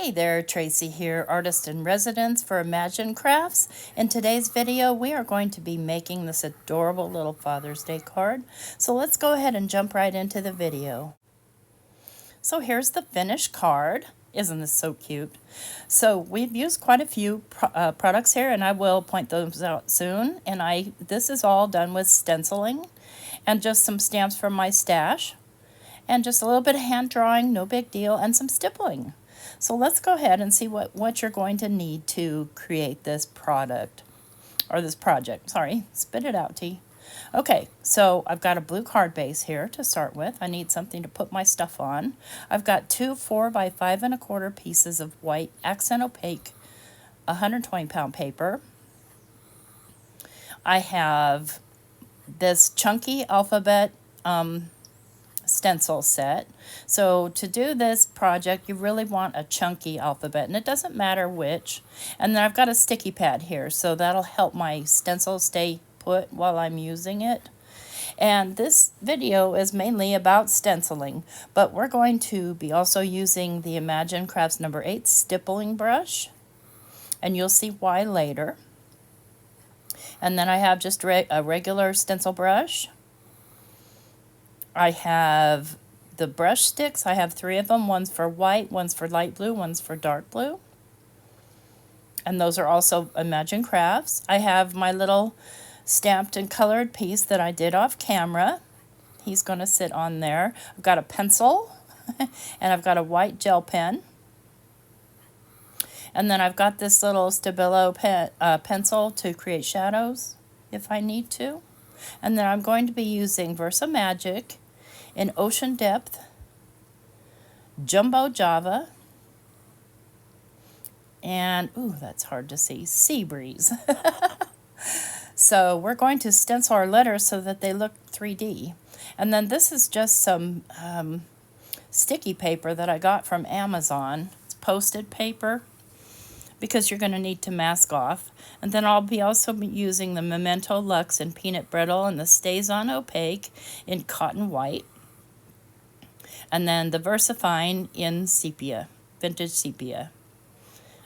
Hey there, Tracy here, artist in residence for Imagine Crafts. In today's video, we are going to be making this adorable little Father's Day card. So let's go ahead and jump right into the video. So here's the finished card. Isn't this so cute? So we've used quite a few products here, and I will point those out soon. And this is all done with stenciling and just some stamps from my stash. And just a little bit of hand drawing, no big deal, and some stippling. So let's go ahead and see what you're going to need to create this product, or this project. Sorry, spit it out, T. Okay, so I've got a blue card base here to start with. I need something to put my stuff on. I've got two 4 by 5 1/4 pieces of white accent opaque 120-pound paper. I have this chunky alphabet stencil set. So to do this project, you really want a chunky alphabet, and it doesn't matter which. And then I've got a sticky pad here, so that'll help my stencil stay put while I'm using it. And this video is mainly about stenciling, but we're going to be also using the Imagine Crafts No. 8 Stippling Brush, and you'll see why later. And then I have just a regular stencil brush. I have the Brushstix. I have 3 of them. One's for white, one's for light blue, one's for dark blue. And those are also Imagine Crafts. I have my little stamped and colored piece that I did off camera. He's going to sit on there. I've got a pencil, and I've got a white gel pen. And then I've got this little Stabilo pencil to create shadows if I need to. And then I'm going to be using Versa in Ocean Depth, Jumbo Java, and, ooh, that's hard to see, Sea Breeze. So we're going to stencil our letters so that they look 3D. And then this is just some sticky paper that I got from Amazon. It's posted paper, because you're going to need to mask off. And then I'll be also using the Memento Luxe in Peanut Brittle and the Stays On Opaque in Cotton White. And then the VersaFine in Sepia, Vintage Sepia.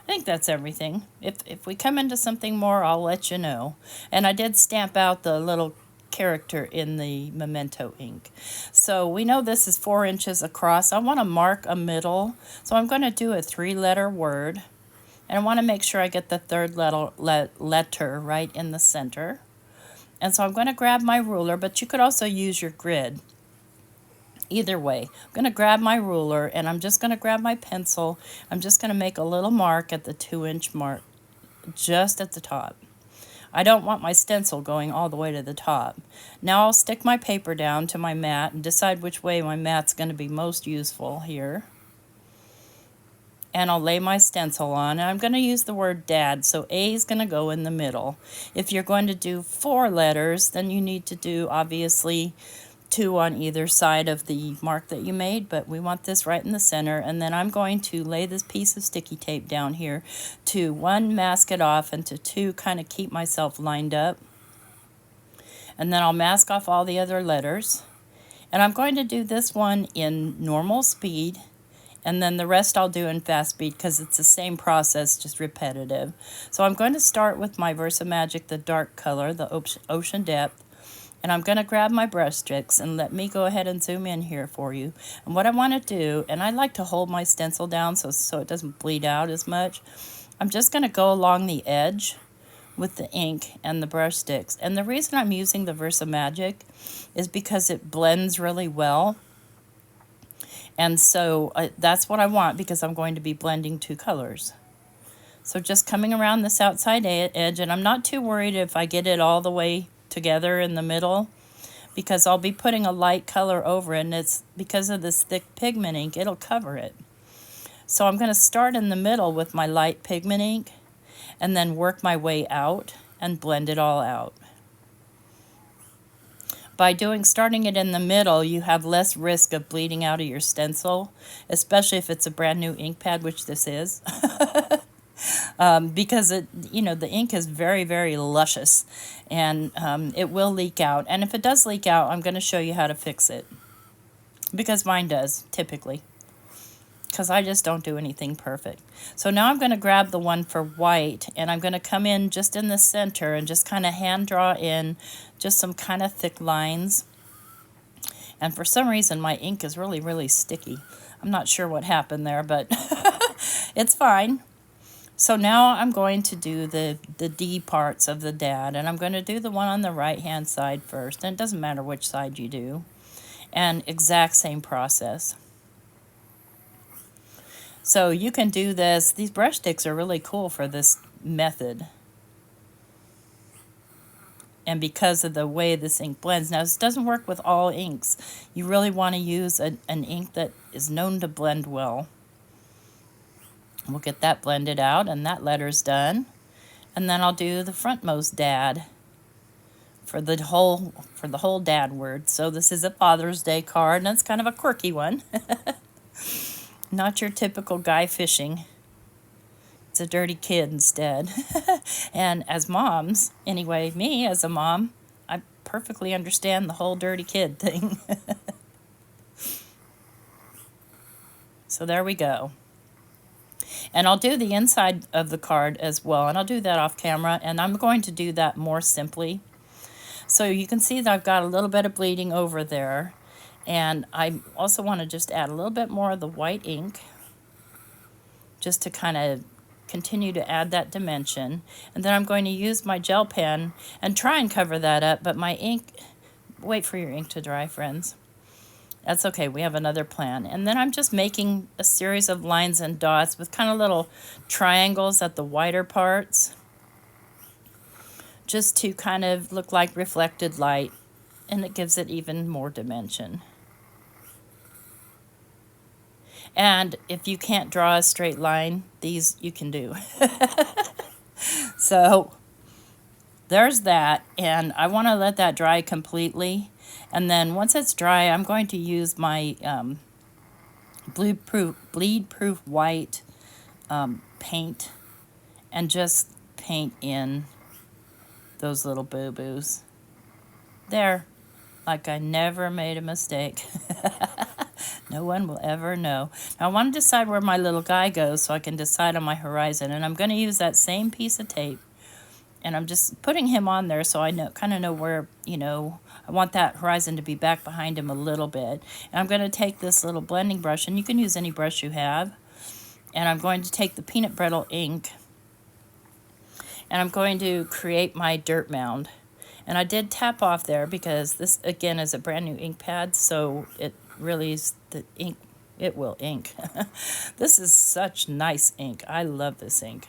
I think that's everything. If we come into something more, I'll let you know. And I did stamp out the little character in the Memento ink. So we know this is 4 inches across. I want to mark a middle, so I'm going to do a 3-letter word. And I want to make sure I get the 3rd letter right in the center. And so I'm going to grab my ruler, but you could also use your grid. Either way, I'm going to grab my ruler, and I'm just going to grab my pencil. I'm just going to make a little mark at the 2-inch mark, just at the top. I don't want my stencil going all the way to the top. Now I'll stick my paper down to my mat and decide which way my mat's going to be most useful here. And I'll lay my stencil on, and I'm going to use the word Dad, so A is going to go in the middle. If you're going to do 4 letters, then you need to do, obviously, 2 on either side of the mark that you made, but we want this right in the center. And then I'm going to lay this piece of sticky tape down here to 1, mask it off, and to 2, kind of keep myself lined up. And then I'll mask off all the other letters. And I'm going to do this one in normal speed, and then the rest I'll do in fast speed because it's the same process, just repetitive. So I'm going to start with my Versa the dark color, the Ocean Depth. And I'm going to grab my Brushstix, and let me go ahead and zoom in here for you. And what I want to do, and I like to hold my stencil down so it doesn't bleed out as much, I'm just going to go along the edge with the ink and the Brushstix. And the reason I'm using the Versa is because it blends really well. And so that's what I want, because I'm going to be blending 2 colors. So just coming around this outside edge, and I'm not too worried if I get it all the way together in the middle, because I'll be putting a light color over it, and it's because of this thick pigment ink, it'll cover it. So I'm going to start in the middle with my light pigment ink, and then work my way out and blend it all out. By starting it in the middle, you have less risk of bleeding out of your stencil, especially if it's a brand new ink pad, which this is. Because the ink is very, very luscious, and it will leak out. And if it does leak out, I'm going to show you how to fix it, because mine does, typically. because I just don't do anything perfect. So now I'm going to grab the one for white, and I'm going to come in just in the center and just kind of hand draw in just some kind of thick lines. And for some reason my ink is really, really sticky. I'm not sure what happened there, but it's fine. So now I'm going to do the D parts of the dad, and I'm going to do the one on the right hand side first, and it doesn't matter which side you do, and exact same process. So you can do this. These brush sticks are really cool for this method. And because of the way this ink blends. Now, this doesn't work with all inks. You really want to use an ink that is known to blend well. We'll get that blended out, and that letter's done. And then I'll do the frontmost dad for the whole dad word. So this is a Father's Day card, and it's kind of a quirky one. Not your typical guy fishing. It's a dirty kid instead. And as moms, anyway, me as a mom, I perfectly understand the whole dirty kid thing. So there we go. And I'll do the inside of the card as well, and I'll do that off camera, and I'm going to do that more simply. So you can see that I've got a little bit of bleeding over there, and I also want to just add a little bit more of the white ink just to kind of continue to add that dimension. And then I'm going to use my gel pen and try and cover that up, but my ink, wait for your ink to dry, friends. That's okay, we have another plan. And then I'm just making a series of lines and dots with kind of little triangles at the wider parts, just to kind of look like reflected light, and it gives it even more dimension. And if you can't draw a straight line, these you can do. So there's that, and I want to let that dry completely. And then once it's dry, I'm going to use my bleed-proof white paint and just paint in those little boo-boos. There, like I never made a mistake. No one will ever know. Now I want to decide where my little guy goes so I can decide on my horizon. And I'm going to use that same piece of tape. And I'm just putting him on there so I kind of know where, I want that horizon to be back behind him a little bit. And I'm going to take this little blending brush, and you can use any brush you have. And I'm going to take the peanut brittle ink, and I'm going to create my dirt mound. And I did tap off there because this, again, is a brand new ink pad, so it really is the ink, it will ink. This is such nice ink. I love this ink.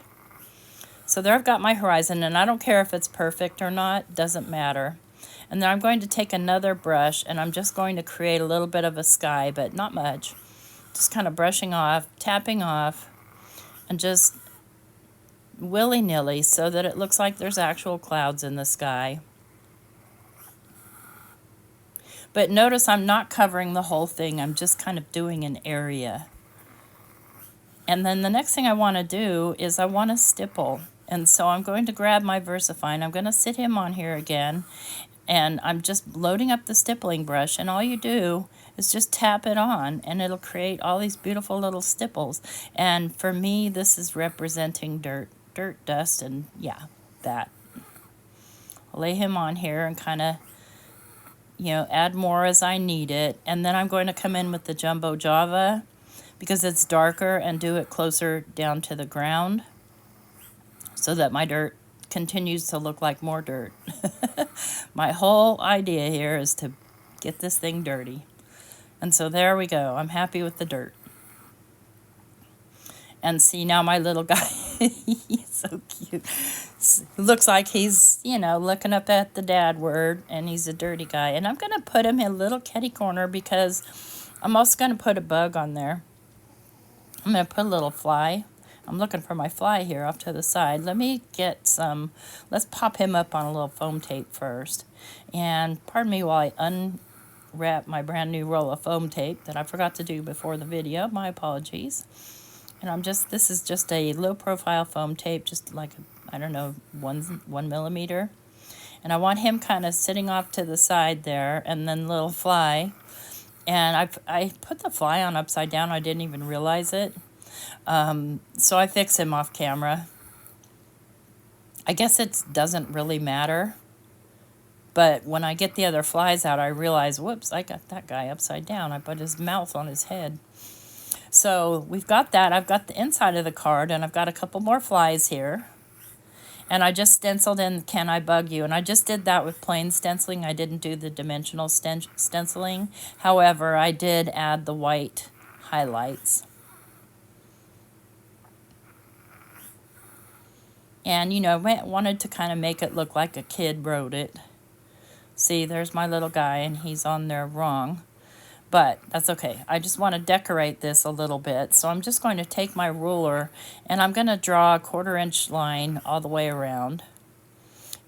So there I've got my horizon, and I don't care if it's perfect or not, doesn't matter. And then I'm going to take another brush, and I'm just going to create a little bit of a sky, but not much. Just kind of brushing off, tapping off, and just willy-nilly so that it looks like there's actual clouds in the sky. But notice I'm not covering the whole thing. I'm just kind of doing an area. And then the next thing I want to do is I want to stipple. And so I'm going to grab my VersaFine. I'm going to sit him on here again. And I'm just loading up the stippling brush. And all you do is just tap it on, and it'll create all these beautiful little stipples. And for me, this is representing dirt, dust, and yeah, that. I'll lay him on here and kind of, add more as I need it. And then I'm going to come in with the Jumbo Java because it's darker, and do it closer down to the ground so that my dirt continues to look like more dirt. My whole idea here is to get this thing dirty. And so there we go. I'm happy with the dirt. And see, now my little guy, he's so cute. Looks like he's, looking up at the dad word, and he's a dirty guy. And I'm going to put him in a little kitty corner because I'm also going to put a bug on there. I'm going to put a little fly. I'm looking for my fly here off to the side. Let me get some, let's pop him up on a little foam tape first. And pardon me while I unwrap my brand new roll of foam tape that I forgot to do before the video. My apologies. And this is just a low profile foam tape, just like, I don't know, 1 millimeter. And I want him kind of sitting off to the side there, and then little fly And I put the fly on upside down. I didn't even realize it. So I fix him off camera. I guess it doesn't really matter. But when I get the other flies out, I realize, whoops, I got that guy upside down. I put his mouth on his head. So we've got that. I've got the inside of the card, and I've got a couple more flies here. And I just stenciled in Can I Bug You? And I just did that with plain stenciling. I didn't do the dimensional stenciling. However, I did add the white highlights. And, you know, I wanted to kind of make it look like a kid wrote it. See, there's my little guy, and he's on there wrong. But that's okay. I just want to decorate this a little bit. So I'm just going to take my ruler, and I'm going to draw a 1/4 inch line all the way around.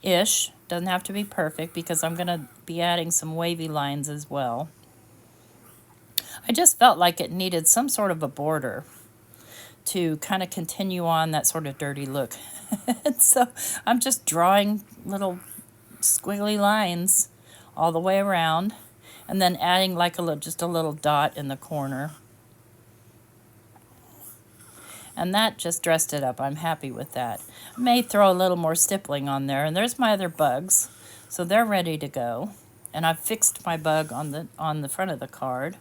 Ish. Doesn't have to be perfect because I'm going to be adding some wavy lines as well. I just felt like it needed some sort of a border to kind of continue on that sort of dirty look. So I'm just drawing little squiggly lines all the way around, and then adding like just a little dot in the corner. And that just dressed it up. I'm happy with that. I may throw a little more stippling on there, and there's my other bugs. So they're ready to go. And I've fixed my bug on the front of the card.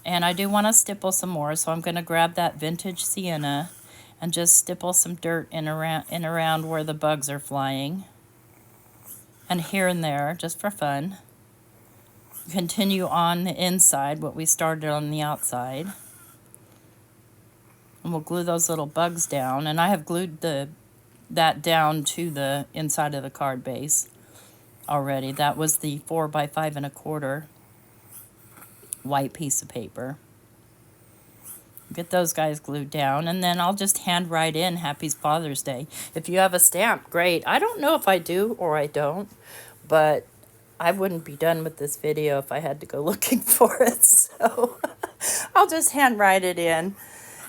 And I do want to stipple some more, so I'm going to grab that vintage sienna and just stipple some dirt in around where the bugs are flying. And here and there, just for fun. Continue on the inside what we started on the outside. And we'll glue those little bugs down. And I have glued that down to the inside of the card base already. That was the 4 by 5 1/4 white piece of paper. Get those guys glued down, and then I'll just hand write in Happy Father's Day. If you have a stamp, great. I don't know if I do or I don't, but I wouldn't be done with this video if I had to go looking for it. So I'll just hand write it in,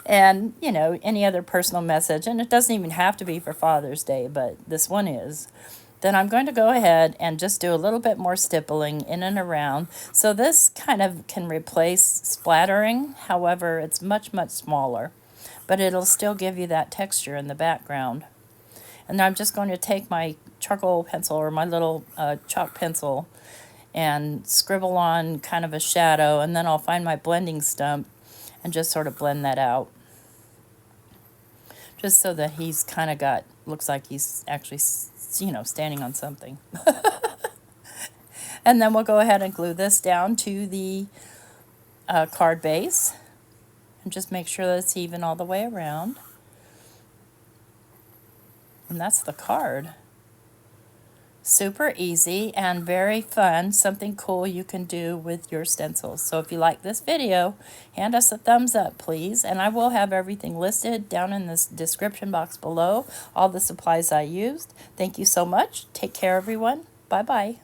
and, you know, any other personal message, and it doesn't even have to be for Father's Day, but this one is. Then I'm going to go ahead and just do a little bit more stippling in and around. So this kind of can replace splattering. However, it's much, much smaller. But it'll still give you that texture in the background. And I'm just going to take my charcoal pencil or my little chalk pencil and scribble on kind of a shadow. And then I'll find my blending stump and just sort of blend that out. Just so that he's kind of looks like he's actually, you know, standing on something. And then we'll go ahead and glue this down to the card base. And just make sure that it's even all the way around. And that's the card. Super easy and very fun. Something cool you can do with your stencils. So if you like this video, hand us a thumbs up, please. And I will have everything listed down in this description box below. All the supplies I used. Thank you so much. Take care, everyone. Bye-bye.